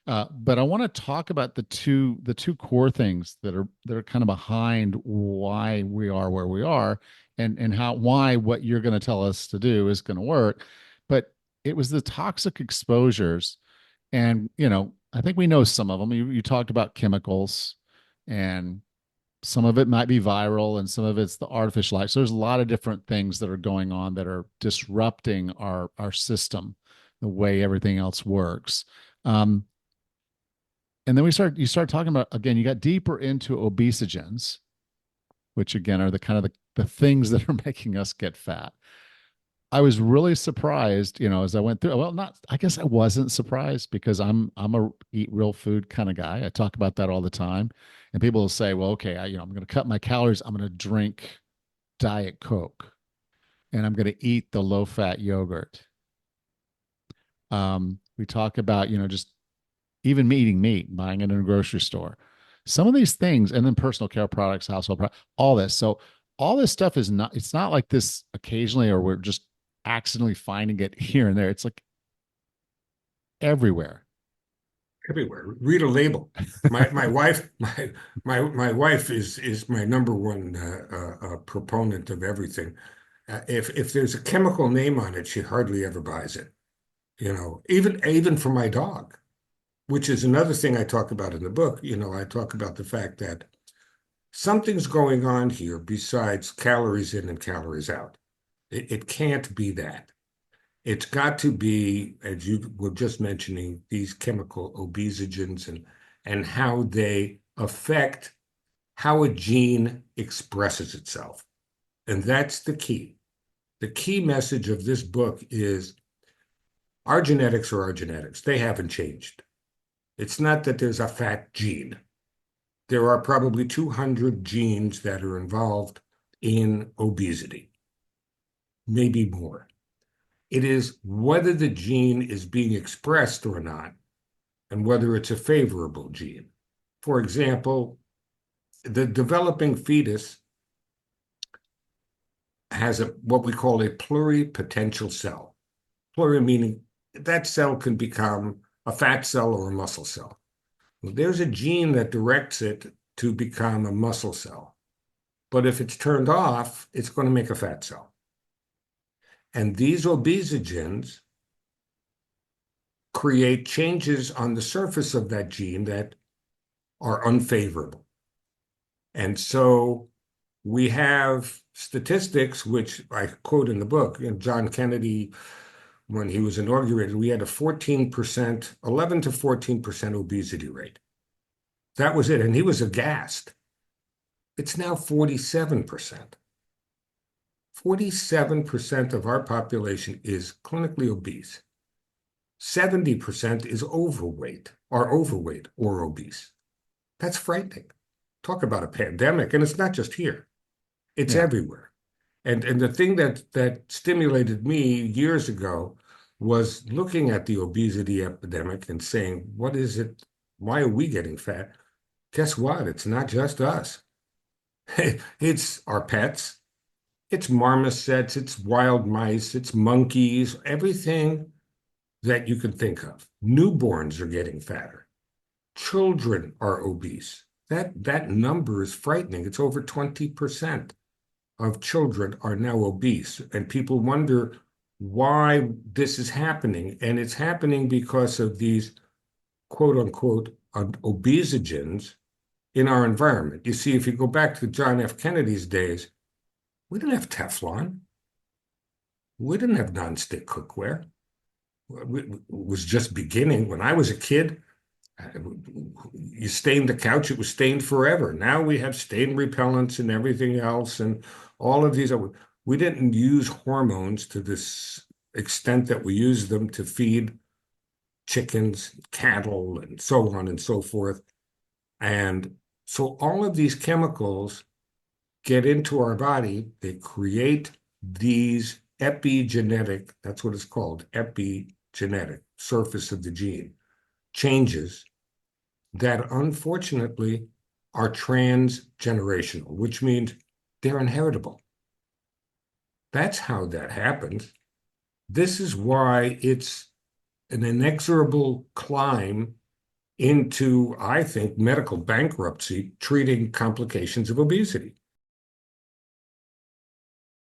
But I want to talk about the two core things that are kind of behind why we are where we are, and how why what you're going to tell us to do is going to work. But it was the toxic exposures, and I think we know some of them. You talked about chemicals, and some of it might be viral, and some of it's the artificial light. So there's a lot of different things that are going on that are disrupting our system, the way everything else works. Um, and then you start talking about, again, you got deeper into obesogens, which again are the kind of the things that are making us get fat. I was really surprised, as I went through. Well, not, I guess I wasn't surprised, because I'm a eat real food kind of guy. I talk about that all the time, and people will say, "Well, okay, I'm going to cut my calories. I'm going to drink Diet Coke, and I'm going to eat the low fat yogurt." We talk about, just even eating meat, buying it in a grocery store. Some of these things, and then personal care products, household products, all this. So all this stuff is not, it's not like this occasionally, or we're just accidentally finding it here and there. It's like everywhere. Everywhere. Read a label. My wife my wife is my number one proponent of everything. If there's a chemical name on it, she hardly ever buys it. Even for my dog, which is another thing I talk about in the book. I talk about the fact that something's going on here besides calories in and calories out. It can't be that. It's got to be, as you were just mentioning, these chemical obesogens and how they affect how a gene expresses itself. And that's the key. The key message of this book is our genetics are our genetics. They haven't changed. It's not that there's a fat gene. There are probably 200 genes that are involved in obesity, maybe more. It is whether the gene is being expressed or not, and whether it's a favorable gene. For example, the developing fetus has what we call a pluripotential cell. Pluri meaning that cell can become a fat cell or a muscle cell. Well, there's a gene that directs it to become a muscle cell. But if it's turned off, it's going to make a fat cell. And these obesogens create changes on the surface of that gene that are unfavorable. And so we have statistics, which I quote in the book. John Kennedy, when he was inaugurated, we had a 14%, 11 to 14% obesity rate. That was it. And he was aghast. It's now 47%. 47% of our population is clinically obese. 70% is overweight or obese. That's frightening. Talk about a pandemic, and it's not just here. It's Yeah. everywhere. And the thing that stimulated me years ago was looking at the obesity epidemic and saying, what is it? Why are we getting fat? Guess what? It's not just us. It's our pets, it's marmosets, it's wild mice, it's monkeys, everything that you can think of. Newborns are getting fatter. Children are obese. That number is frightening. It's over 20% of children are now obese. And people wonder why this is happening. And it's happening because of these quote unquote obesogens in our environment. You see, if you go back to John F. Kennedy's days, we didn't have Teflon. We didn't have nonstick cookware. It was just beginning. When I was a kid, you stained the couch, it was stained forever. Now we have stain repellents and everything else, and all of these. We didn't use hormones to this extent that we use them to feed chickens, cattle, and so on and so forth. And so all of these chemicals get into our body, they create these epigenetic, that's what it's called, epigenetic, surface of the gene, changes that unfortunately are transgenerational, which means they're inheritable. That's how that happens. This is why it's an inexorable climb into, I think, medical bankruptcy treating complications of obesity.